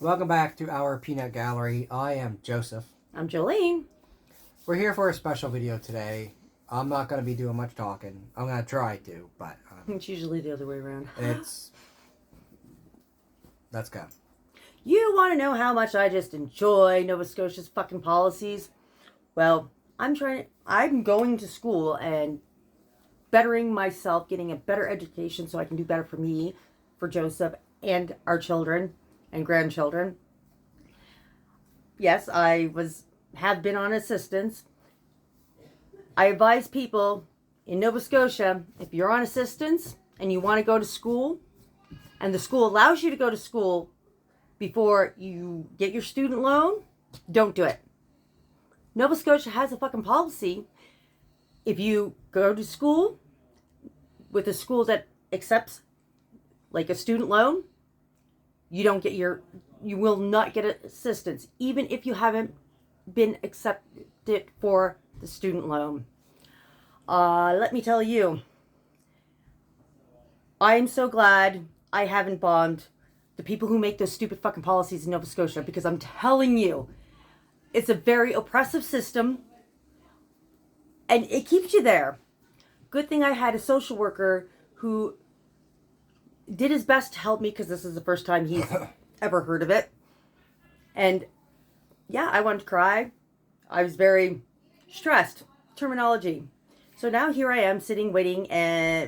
Welcome back to our Peanut Gallery. I am Joseph. I'm Jolene. We're here for a special video today. I'm not going to be doing much talking. I'm going to try to, but... It's usually the other way around. Let's go. You want to know how much I just enjoy Nova Scotia's fucking policies? Well, I'm going to school and bettering myself, getting a better education so I can do better for me, for Joseph, and our children and grandchildren. Yes, have been on assistance. I advise people in Nova Scotia, if you're on assistance and you want to go to school, and the school allows you to go to school before you get your student loan, don't do it. Nova Scotia has a fucking policy. If you go to school with a school that accepts like a student loan, you will not get assistance, even if you haven't been accepted for the student loan. Let me tell you, I am so glad I haven't bombed the people who make those stupid fucking policies in Nova Scotia, because I'm telling you, it's a very oppressive system and it keeps you there. Good thing I had a social worker who did his best to help me, because this is the first time he's ever heard of it. And yeah, I wanted to cry. I was very stressed. Terminology. So now here I am sitting waiting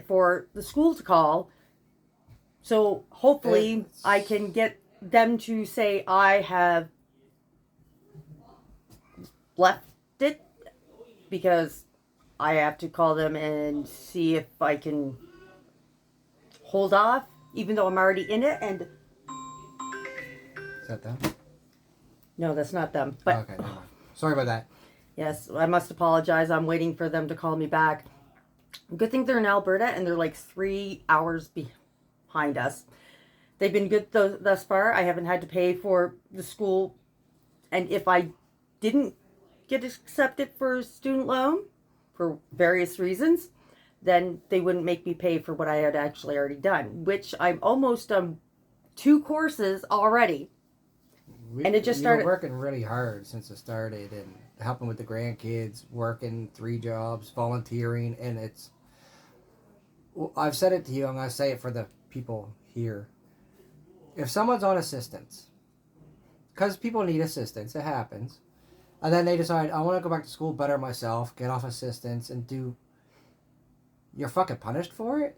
for the school to call. So hopefully I can get them to say I have left it, because I have to call them and see if I can hold off, even though I'm already in it. And Is that them? no, that's not them. But okay, never mind. Sorry about that. Yes, I must apologize. I'm waiting for them to call me back. Good thing they're in Alberta and they're like 3 hours behind us. They've been good thus far. I haven't had to pay for the school. And if I didn't get accepted for a student loan for various reasons, then they wouldn't make me pay for what I had actually already done, which I'm almost done 2 courses already. And it just started. You're working really hard since it started, and helping with the grandkids, working 3 jobs, volunteering, and it's... Well, I've said it to you, I'm going to say it for the people here. If someone's on assistance, because people need assistance, it happens, and then they decide, I want to go back to school, better myself, get off assistance, and do... You're fucking punished for it?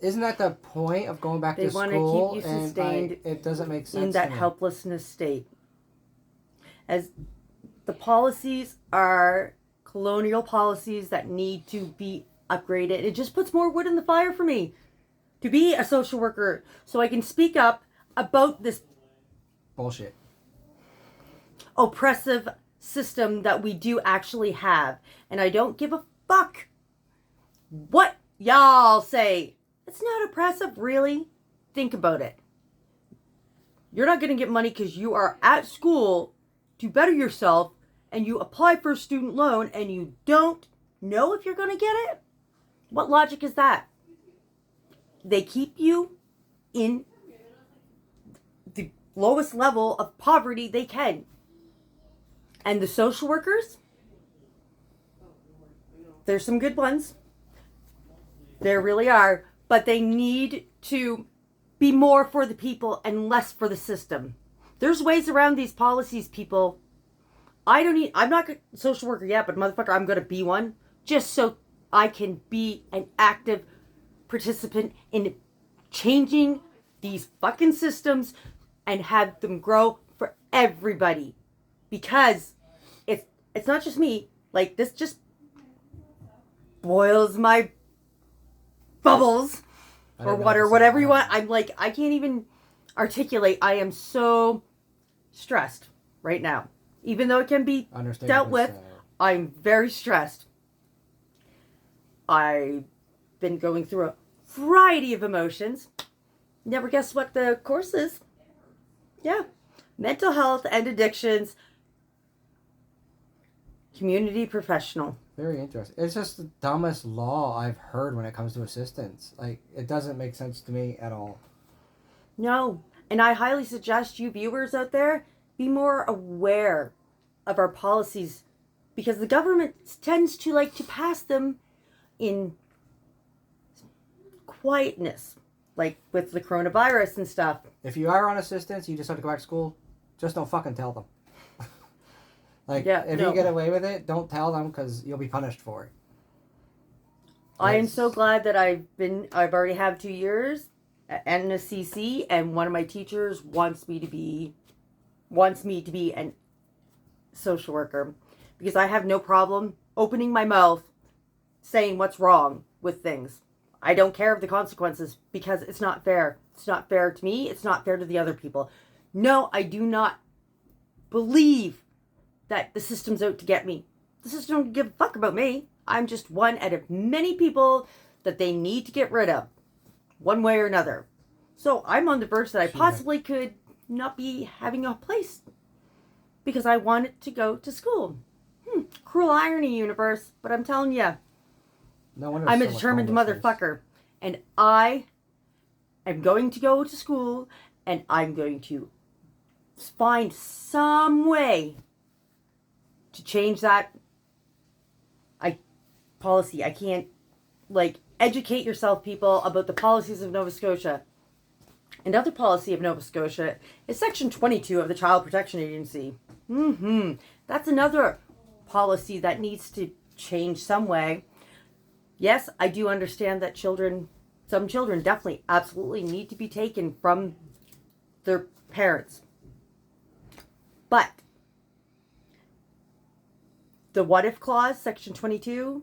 Isn't that the point of going back to school? They want to keep you sustained it doesn't make sense in that helplessness state. As the policies are colonial policies that need to be upgraded. It just puts more wood in the fire for me to be a social worker, so I can speak up about this bullshit, oppressive system that we do actually have. And I don't give a fuck what y'all say. It's not oppressive, really. Think about it. You're not going to get money because you are at school to better yourself, and you apply for a student loan and you don't know if you're going to get it? What logic is that? They keep you in the lowest level of poverty they can. And the social workers, there's some good ones. There really are. But they need to be more for the people and less for the system. There's ways around these policies, people. I'm not a social worker yet, but motherfucker, I'm going to be one. Just so I can be an active participant in changing these fucking systems and have them grow for everybody. Because it's not just me. Like, this just boils my bubbles or water, whatever you want. I'm like, I can't even articulate. I am so stressed right now. Even though it can be dealt with, I'm very stressed. I've been going through a variety of emotions. Never guess what the course is. Yeah. Mental health and addictions. Community professional. Very interesting. It's just the dumbest law I've heard when it comes to assistance. Like, it doesn't make sense to me at all. No. And I highly suggest you viewers out there be more aware of our policies, because the government tends to like to pass them in quietness, like with the coronavirus and stuff. If you are on assistance, you just have to go back to school. Just don't fucking tell them. If you get away with it, don't tell them, because you'll be punished for it. I am so glad that I've already have 2 years at NSCC, and one of my teachers wants me to be an social worker, because I have no problem opening my mouth saying what's wrong with things. I don't care of the consequences, because it's not fair. It's not fair to me. It's not fair to the other people. No, I do not believe that the system's out to get me. The system don't give a fuck about me. I'm just one out of many people that they need to get rid of, one way or another. So I'm on the verge that I possibly could not be having a place because I wanted to go to school. Cruel irony, universe, but I'm telling you, No wonder I'm a so much determined homelessness. motherfucker, and I am going to go to school, and I'm going to find some way to change that policy. I can't, educate yourself, people, about the policies of Nova Scotia. Another policy of Nova Scotia is Section 22 of the Child Protection Agency. That's another policy that needs to change some way. Yes, I do understand that some children definitely, absolutely need to be taken from their parents. But the what if clause, Section 22,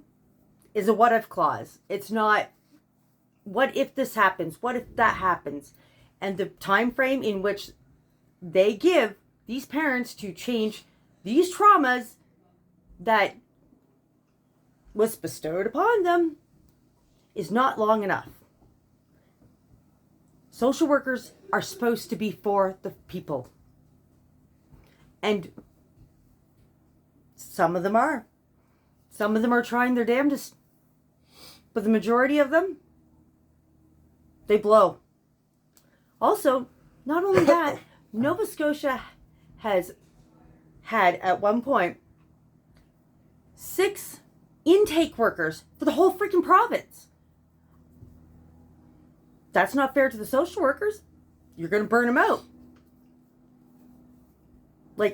is a what if clause. It's not, what if this happens? What if that happens? And the time frame in which they give these parents to change these traumas that was bestowed upon them is not long enough. Social workers are supposed to be for the people. And some of them are. Some of them are trying their damnedest. But the majority of them, they blow. Also, not only that, Nova Scotia has had at one point 6 intake workers for the whole freaking province. That's not fair to the social workers. You're going to burn them out.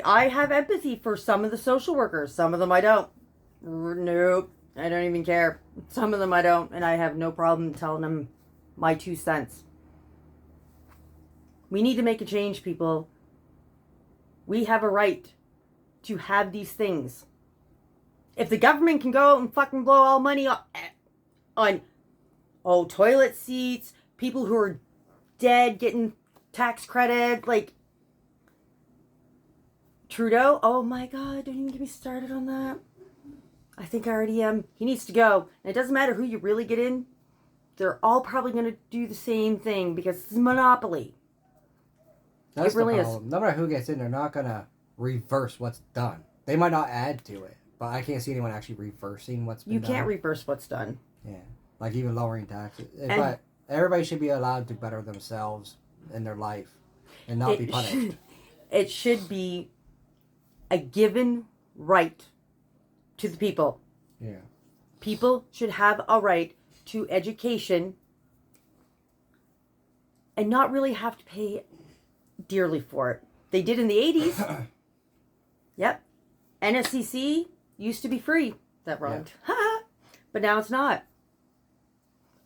I have empathy for some of the social workers. Some of them I don't. Nope. I don't even care. Some of them I don't. And I have no problem telling them my 2 cents. We need to make a change, people. We have a right to have these things. If the government can go out and fucking blow all money on toilet seats, people who are dead getting tax credit, Trudeau, oh my God, don't even get me started on that. I think I already am. He needs to go. And it doesn't matter who you really get in. They're all probably going to do the same thing because it's a monopoly. That's it really the problem. No matter who gets in, they're not going to reverse what's done. They might not add to it, but I can't see anyone actually reversing what's been done. You can't reverse what's done. Yeah. Even lowering taxes. But everybody should be allowed to better themselves in their life and not be punished. It should be a given right to the people. Yeah. People should have a right to education and not really have to pay dearly for it. They did in the 80s. Yep. NSCC used to be free. That rhymed. Yeah. But now it's not.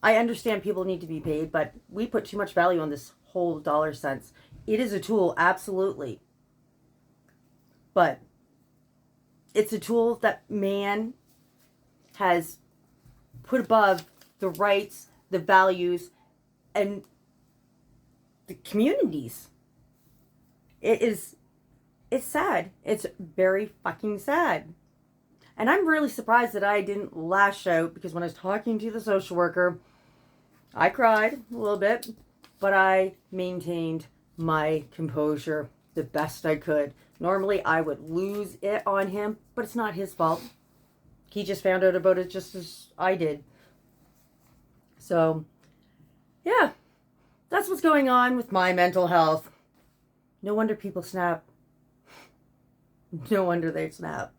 I understand people need to be paid, but we put too much value on this whole dollar cents. It is a tool, absolutely. But it's a tool that man has put above the rights, the values, and the communities. It's sad. It's very fucking sad. And I'm really surprised that I didn't lash out, because when I was talking to the social worker, I cried a little bit, but I maintained my composure the best I could. Normally, I would lose it on him, but it's not his fault. He just found out about it just as I did. So, yeah, that's what's going on with my mental health. No wonder people snap. No wonder they snap.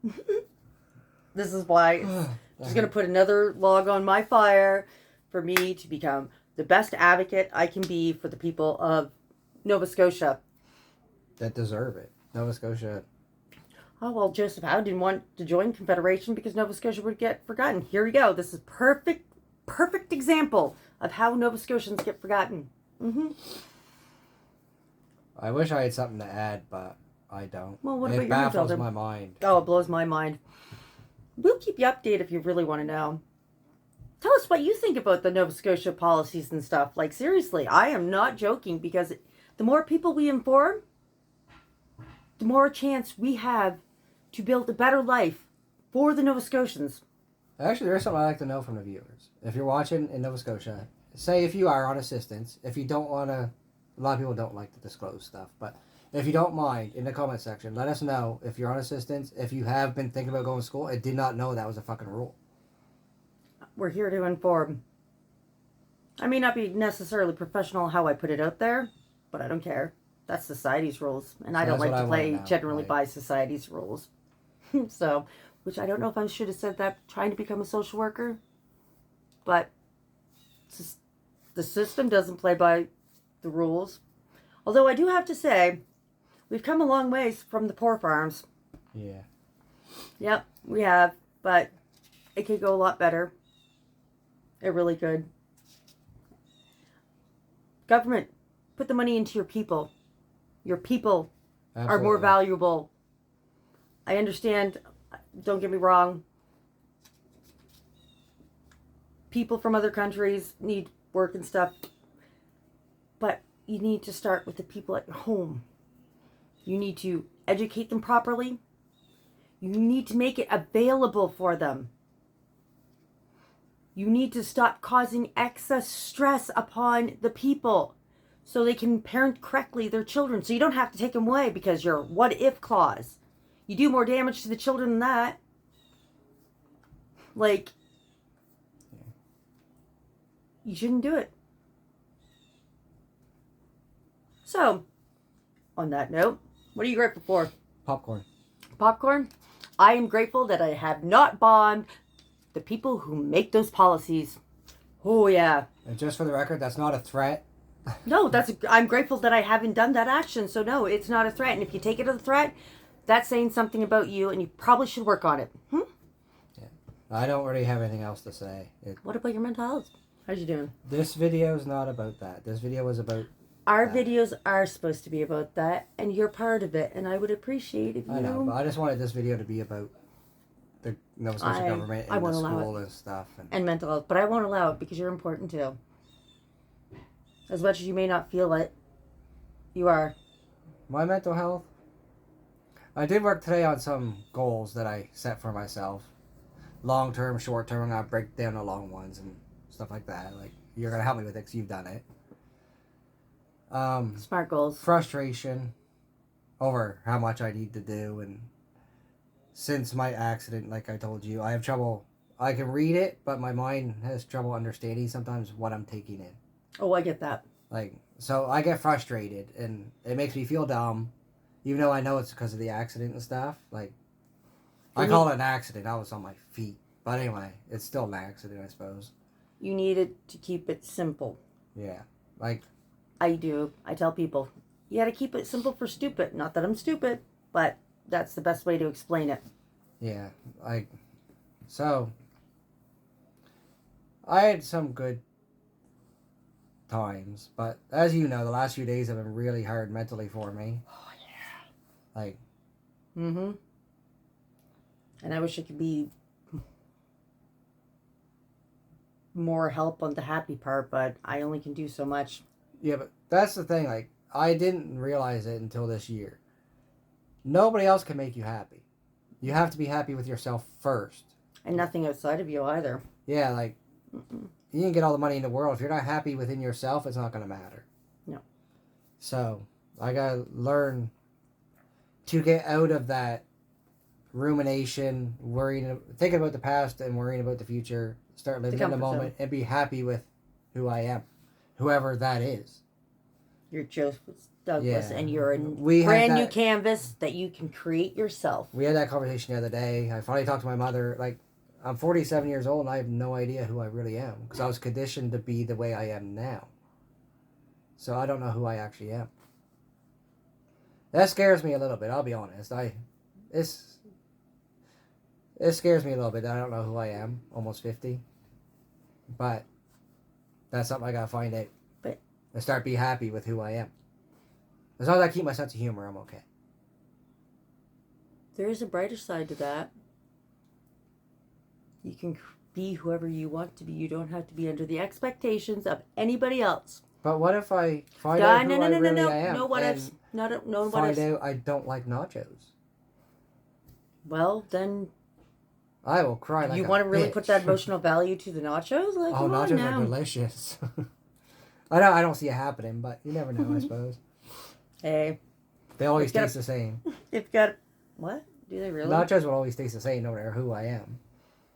This is why it's just going to put another log on my fire for me to become the best advocate I can be for the people of Nova Scotia. That deserve it. Nova Scotia. Oh, well, Joseph Howe didn't want to join Confederation because Nova Scotia would get forgotten. Here we go. This is perfect example of how Nova Scotians get forgotten. I wish I had something to add, but I don't. Well, what it about baffles your my mind. Oh, it blows my mind. We'll keep you updated if you really want to know. Tell us what you think about the Nova Scotia policies and stuff. Like, seriously, I am not joking, because the more people we inform, the more chance we have to build a better life for the Nova Scotians. Actually, there's something I'd like to know from the viewers. If you're watching in Nova Scotia, say if you are on assistance, if you don't want to, a lot of people don't like to disclose stuff, but if you don't mind, in the comment section, let us know if you're on assistance, if you have been thinking about going to school and did not know that was a fucking rule. We're here to inform. I may not be necessarily professional how I put it out there, but I don't care. That's society's rules, and I don't like to play generally by society's rules. So, which I don't know if I should have said that trying to become a social worker, but the system doesn't play by the rules. Although I do have to say, we've come a long ways from the poor farms. Yeah. Yep, we have, but it could go a lot better. It really could. Government, put the money into your people. Your people are more valuable. I understand, don't get me wrong. People from other countries need work and stuff. But you need to start with the people at your home. You need to educate them properly. You need to make it available for them. You need to stop causing excess stress upon the people so they can parent correctly their children. So you don't have to take them away because your what if clause. You do more damage to the children than that. Like, you shouldn't do it. So, on that note, what are you grateful for? Popcorn. Popcorn? I am grateful that I have not bombed the people who make those policies. Oh, yeah. And just for the record, that's not a threat. No, I'm grateful that I haven't done that action. So, no, it's not a threat. And if you take it as a threat, that's saying something about you, and you probably should work on it. Yeah. I don't really have anything else to say. What about your mental health? How's you doing? This video is not about that. This video is about... Our videos are supposed to be about that, and you're part of it, and I would appreciate if you... I know, but I just wanted this video to be about the Nova Scotia government and the school and stuff. And mental health, but I won't allow it because you're important too. As much as you may not feel it, you are. My mental health? I did work today on some goals that I set for myself. Long term, short term, I'm going to break down the long ones and stuff like that. Like, you're going to help me with it because you've done it. Smart goals. Frustration over how much I need to do, and since my accident, like I told you, I have trouble. I can read it, but my mind has trouble understanding sometimes what I'm taking in. Oh, I get that. Like, so I get frustrated, and it makes me feel dumb, even though I know it's because of the accident and stuff. Like, I call it an accident. I was on my feet, but anyway, it's still an accident, I suppose. You needed to keep it simple. Yeah, like. I do. I tell people, you got to keep it simple for stupid. Not that I'm stupid, but that's the best way to explain it. Yeah, so, I had some good times, but as you know, the last few days have been really hard mentally for me. Oh, yeah. Like. Mm-hmm. And I wish it could be more help on the happy part, but I only can do so much. Yeah, but that's the thing, like, I didn't realize it until this year. Nobody else can make you happy. You have to be happy with yourself first. And nothing outside of you either. Yeah, like, you can get all the money in the world. If you're not happy within yourself, it's not going to matter. No. So, I got to learn to get out of that rumination, thinking about the past and worrying about the future. Start living in the moment and be happy with who I am. Whoever that is. You're Douglas, Yeah. and you're a We had brand new that- canvas that you can create yourself. We had that conversation the other day. I finally talked to my mother. Like, I'm 47 years old and I have no idea who I really am because I was conditioned to be the way I am now. So I don't know who I actually am. That scares me a little bit. I'll be honest. It scares me a little bit. I don't know who I am. Almost 50. But that's something I gotta find out. But And start be happy with who I am. As long as I keep my sense of humor, I'm okay. there is a brighter side to that. You can be whoever you want to be. You don't have to be under the expectations of anybody else. But what if I find out who I really am? No what and ifs. No what find ifs. out I don't like nachos. Well, then I will cry like you a want to really bitch. put that emotional value to the nachos? Like, Oh, come on nachos now. are delicious. I don't see it happening, but you never know, I suppose. Hey, They always It's got taste the same. you've got what? Do they really? Nachos will always taste the same no matter who I am.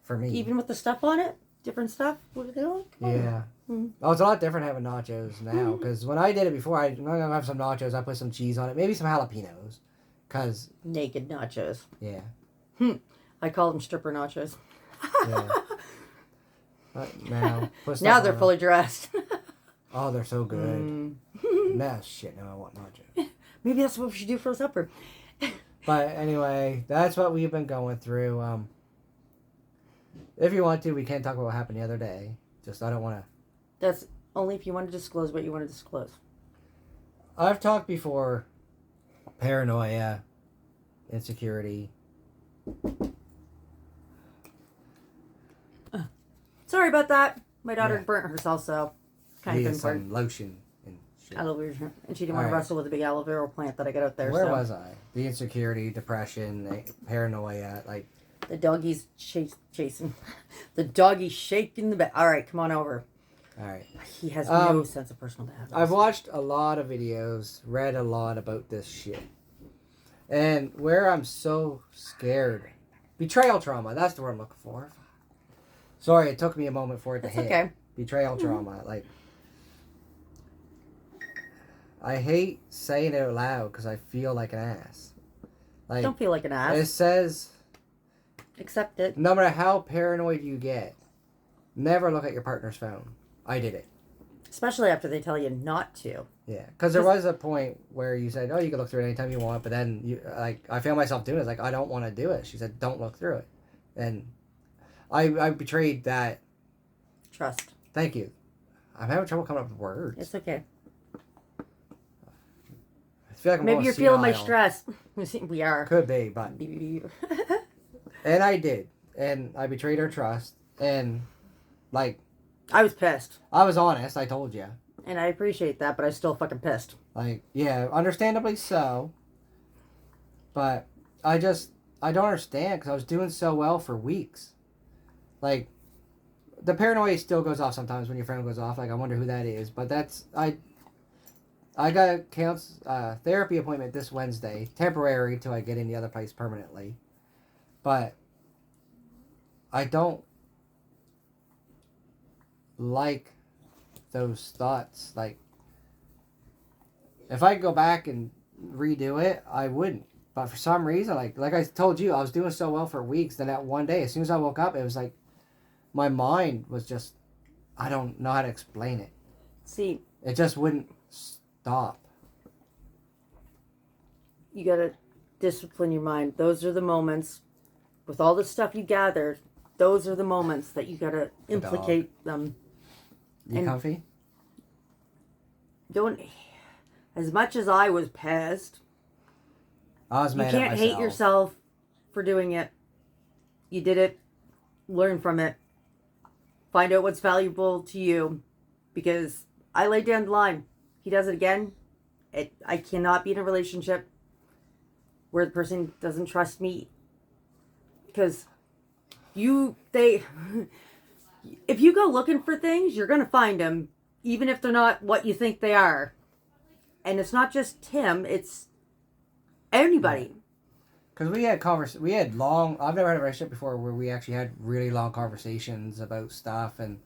For me. Even with the stuff on it, different stuff. What are they like? Come on. Yeah. Mhm. Oh, it's a lot different having nachos now. Because when I did it before, I'm going to have some nachos. I put some cheese on it. Maybe some jalapenos. Because, Naked nachos. yeah. I call them stripper nachos. Yeah. But now, put Now stuff they're on fully dressed. Oh, they're so good. Mm. Nah, shit, now I want nachos. Maybe that's what we should do for supper. But anyway, that's what we've been going through. If you want to, we can talk about what happened the other day. Just, I don't want to. That's only if you want to disclose what you want to disclose. I've talked before. Paranoia, insecurity. Sorry about that. My daughter Yeah. burnt herself, so kind Needed of important. some lotion and shit. Aloe vera, and she didn't want to Alright. wrestle with the big aloe vera plant that I got out there. Where so. was I? The insecurity, depression, paranoia, like. The doggy's chasing. The doggy's shaking the bed. All right, come on over. All right. He has no sense of personal boundaries. I've watched a lot of videos, read a lot about this shit. And where I'm so scared. Betrayal trauma, that's the word I'm looking for. Sorry, it took me a moment for it to That's hit. okay. Betrayal trauma. Like, I hate saying it out loud because I feel like an ass. Like, Don't feel like an ass. it says, Accept it. no matter how paranoid you get, never look at your partner's phone. I did it. Especially after they tell you not to. Yeah, because there was a point where you said, "Oh, you can look through it anytime you want," but then you I found myself doing it. It's like I don't want to do it. She said, "Don't look through it," and I betrayed that. Trust. Thank you. I'm having trouble coming up with words. It's okay. I feel like I'm Maybe going you're feeling my senile. stress. We are. Could be, but and I did, and I betrayed her trust, and like I was pissed. I was honest. I told you. And I appreciate that, but I was still fucking pissed. Like, yeah, understandably so. But I don't understand because I was doing so well for weeks. Like, the paranoia still goes off sometimes when your phone goes off. Like, I wonder who that is. But that's, I got a therapy appointment this Wednesday. Temporary till I get in the other place permanently. But I don't like those thoughts. Like, if I could go back and redo it, I wouldn't. But for some reason, like I told you, I was doing so well for weeks. Then that one day, as soon as I woke up, it was like my mind was just, I don't know how to explain it. See, It just wouldn't stop. you gotta discipline your mind. Those are the moments, with all the stuff you gathered, those are the moments that you gotta The dog. implicate them. You And- comfy? Don't, as much as I was pissed, I was you mad at can't myself. hate yourself for doing it. You did it. Learn from it. Find out what's valuable to you. Because I laid down the line. He does it again. I cannot be in a relationship where the person doesn't trust me. Because if you go looking for things, you're going to find them. Even if they're not what you think they are. And it's not just him. It's anybody. Because we had I've never had a relationship before where we actually had really long conversations about stuff, and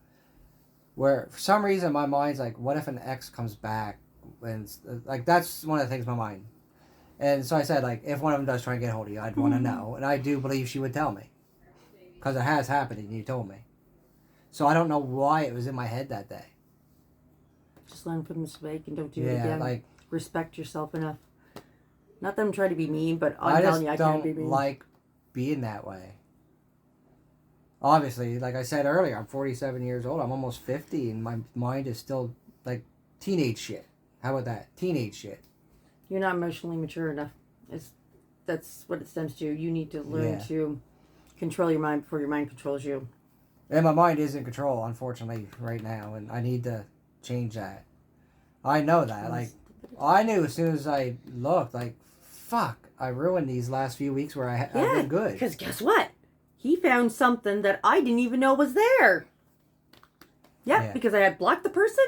where for some reason my mind's like, what if an ex comes back? and like that's one of the things in my mind. And so I said, like, if one of them does try and get a hold of you, I'd want to know, and I do believe she would tell me, because it has happened, and you told me. So I don't know why it was in my head that day. Just learn from the mistake and don't do it Yeah, again. like, respect yourself enough. Not that I'm trying to be mean, but I'm I telling just you, I can't be don't mean. like being that way. Obviously, like I said earlier, I'm 47 years old. I'm almost 50, and my mind is still like teenage shit. How about that? Teenage shit. You're not emotionally mature enough. That's what it stems to. You need to learn to control your mind before your mind controls you. And my mind is in control, unfortunately, right now, and I need to change that. I know that. Like, I knew as soon as I looked, like, fuck, I ruined these last few weeks where I've been good. Because guess what? He found something that I didn't even know was there. Yeah, because I had blocked the person,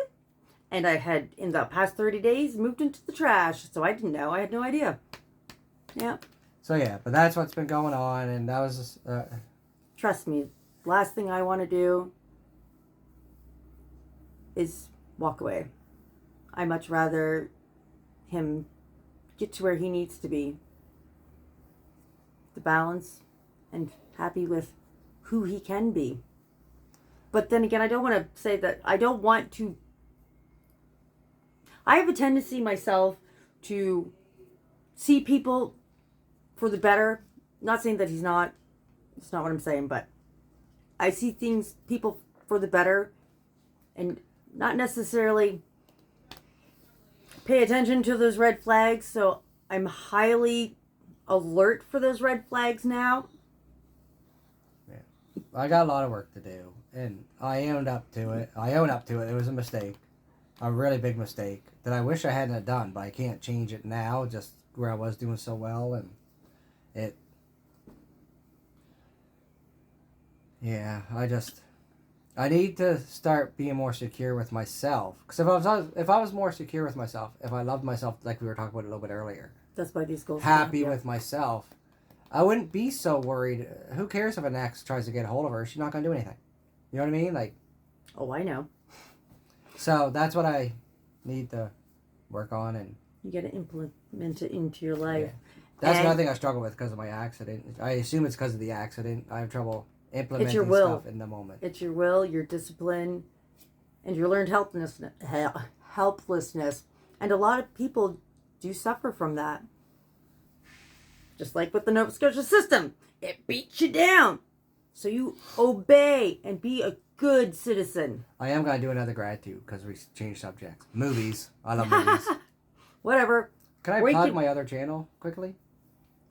and I had, in the past 30 days, moved into the trash. So I didn't know. I had no idea. Yeah. So, yeah, but that's what's been going on, and that was just, trust me, last thing I want to do is walk away. I much rather him get to where he needs to be. The balance and happy with who he can be. But then again, I don't want to say that I don't want to. I have a tendency myself to see people for the better. Not saying that he's not. It's not what I'm saying, but I see people for the better, and not necessarily pay attention to those red flags. So I'm highly alert for those red flags now. Yeah. I got a lot of work to do, and I owned up to it. It was a mistake, a really big mistake that I wish I hadn't have done, but I can't change it now, just where I was doing so well, and it. Yeah, I need to start being more secure with myself. Because if I was more secure with myself, if I loved myself, like we were talking about a little bit earlier, that's why these goals. Happy with myself, I wouldn't be so worried. Who cares if an ex tries to get a hold of her? She's not gonna do anything. You know what I mean? Like. Oh, I know. So that's what I need to work on, and you got to implement it into your life. Yeah. That's another thing I struggle with because of my accident. I assume it's because of the accident. I have trouble implementing stuff in the moment. It's your will, your discipline, and your learned helplessness. And a lot of people do suffer from that. Just like with the Nova Scotia system, it beats you down. So you obey and be a good citizen. I am going to do another gratitude because we changed subjects. Movies. I love movies. Whatever. Can I plug my other channel quickly?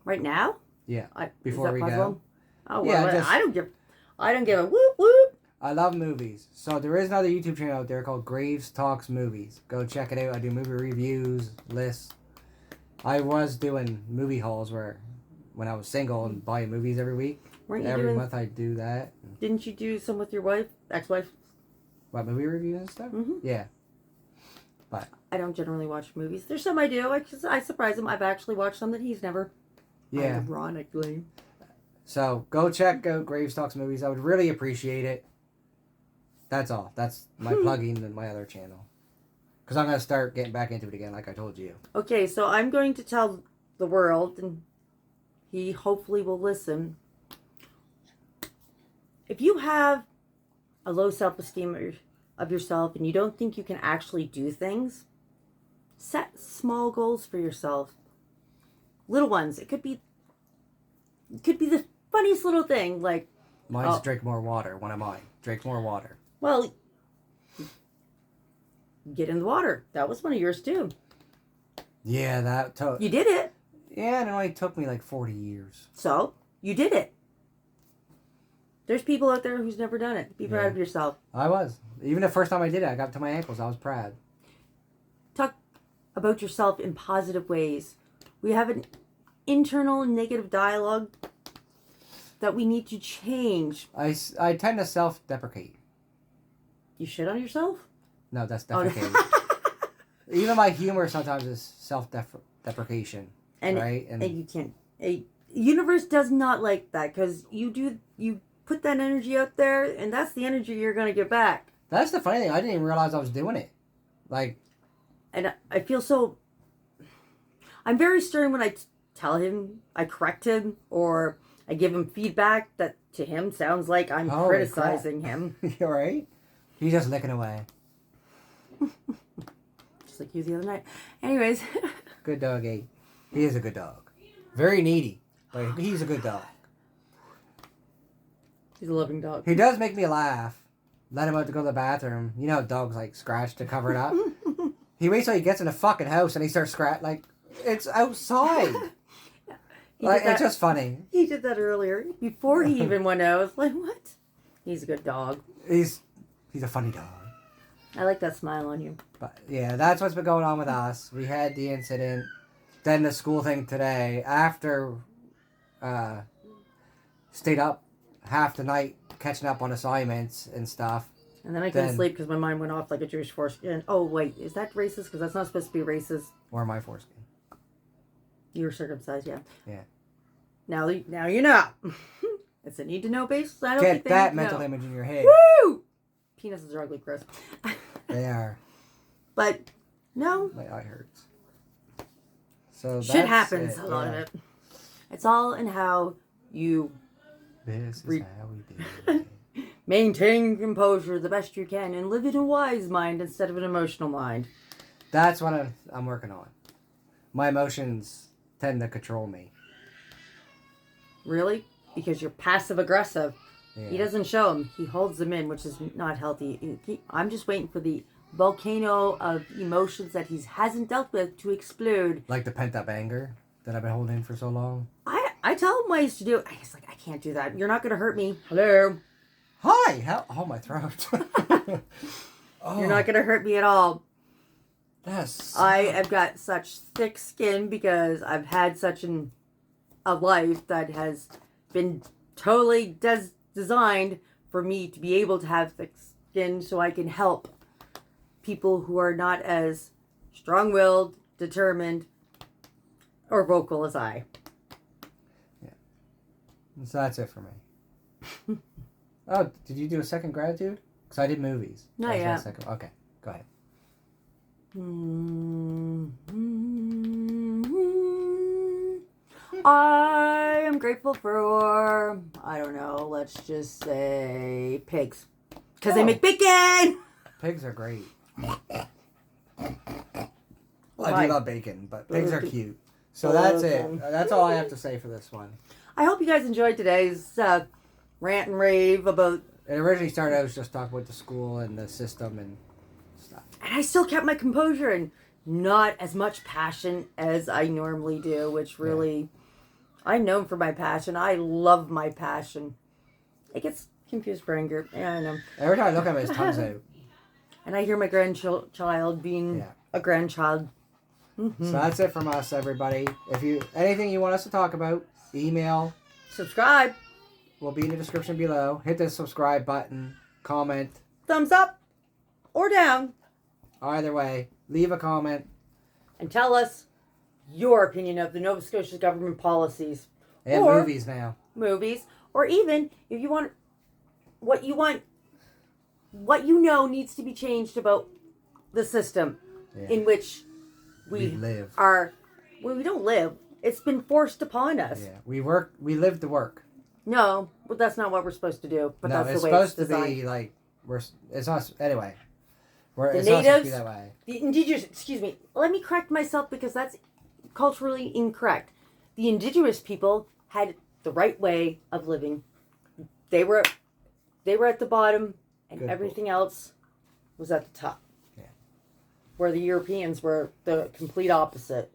Right now? Yeah. Before we go. Oh, well, yeah, I don't give a whoop whoop. I love movies. So there is another YouTube channel out there called Graves Talks Movies. Go check it out. I do movie reviews, lists. I was doing movie hauls when I was single and buying movies every week. Every month I do that. Didn't you do some with your wife, ex-wife? What, movie reviews and stuff? Mm-hmm. Yeah. But I don't generally watch movies. There's some I do. I surprise him. I've actually watched some that he's never. Yeah. Ironically. So go check out Graves Talks Movies. I would really appreciate it. That's all. That's my plugging in my other channel. Because I'm going to start getting back into it again, like I told you. Okay, so I'm going to tell the world, and he hopefully will listen. If you have a low self-esteem of yourself and you don't think you can actually do things, set small goals for yourself. Little ones. It could be the funniest little thing, like mine's drink more water. One of mine. Drink more water. Well, get in the water. That was one of yours too. Yeah, you did it. Yeah, and it only took me like 40 years. So you did it. There's people out there who's never done it. Be proud of yourself. I was. Even the first time I did it, I got to my ankles. I was proud. Talk about yourself in positive ways. We have an internal negative dialogue that we need to change. I tend to self-deprecate. You shit on yourself? No, that's defecating. Even my humor sometimes is self-deprecation. Right? And you can't. Universe does not like that because you put that energy out there, and that's the energy you're going to get back. That's the funny thing. I didn't even realize I was doing it. Like, and I feel so. I'm very stern when I tell him, I correct him, or I give him feedback that to him sounds like I'm Holy criticizing crap. him. You alright? He's just licking away. Just like you the other night. Anyways. Good doggy. He is a good dog. Very needy, but he's a good dog. He's a loving dog. He does make me laugh. Let him out to go to the bathroom. You know how dogs like scratch to cover it up? He waits till he gets in the fucking house and he starts scratch like it's outside. Like it's just funny. He did that earlier. Before he even went out. I was like, what? He's a good dog. He's a funny dog. I like that smile on you. But yeah, that's what's been going on with us. We had the incident, then the school thing today. After stayed up half the night catching up on assignments and stuff. And then I couldn't sleep because my mind went off like a Jewish foreskin. Oh wait, is that racist? Because that's not supposed to be racist. Or my foreskin. You were circumcised, yeah. Yeah. Now you know. It's a need to know basis. I don't Get think they that need to mental know. image in your head. Woo! Penises are ugly, gross. They are. But no. My eye hurts. So Shit happens, a lot of it. It's all in how you This is how we do it. maintain composure the best you can and live in a wise mind instead of an emotional mind. That's what I'm working on. My emotions tend to control me. Really? Because you're passive aggressive. Yeah. He doesn't show them. He holds them in, which is not healthy. I'm just waiting for the volcano of emotions that he hasn't dealt with to explode. Like the pent up anger that I've been holding in for so long. I tell him what I used to do. He's like, I can't do that. You're not going to hurt me. Hello. Hi! How? Oh, my throat. Oh, You're not going to hurt me at all. Yes. I have got such thick skin because I've had such a life that has been totally designed for me to be able to have thick skin so I can help people who are not as strong-willed, determined, or vocal as I. Yeah. So that's it for me. Oh, did you do a second gratitude? Because I did movies. Not yet. Okay, go ahead. I am grateful for, I don't know, let's just say pigs. Because they make bacon! Pigs are great. I Why? do love bacon, but pigs are cute. So that's it. That's all I have to say for this one. I hope you guys enjoyed today's rant and rave about... It originally started, I was just talking about the school and the system and stuff. And I still kept my composure and not as much passion as I normally do, which really... Yeah. I'm known for my passion. I love my passion. It gets confused for anger. Yeah, I know. Every time I look at him, his tongue's out. And I hear my grandchild being a grandchild. Mm-hmm. So that's it from us, everybody. If you anything you want us to talk about, email. Subscribe. Will be in the description below. Hit the subscribe button. Comment. Thumbs up or down. Either way, leave a comment. And tell us your opinion of the Nova Scotia government policies. And or movies now. Movies. Or even, if you want, what you know needs to be changed about the system in which we live. Well, we don't live. It's been forced upon us. Yeah, we live to work. No, but that's not what we're supposed to do. But no, that's the way it's it's supposed to designed. be like it's not anyway. The It's natives, not supposed to be that way. The indigenous. Excuse me. Let me correct myself because that's culturally incorrect. The indigenous people had the right way of living. They were at the bottom, and everything else was at the top. Yeah. Where the Europeans were the complete opposite.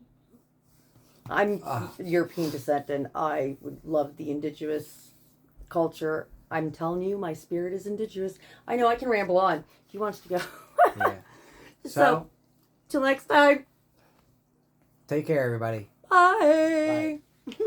I'm European descent, and I would love the indigenous culture. I'm telling you, my spirit is indigenous. I know I can ramble on. He wants to go. Yeah. So, till next time. Take care, everybody. Bye. Bye.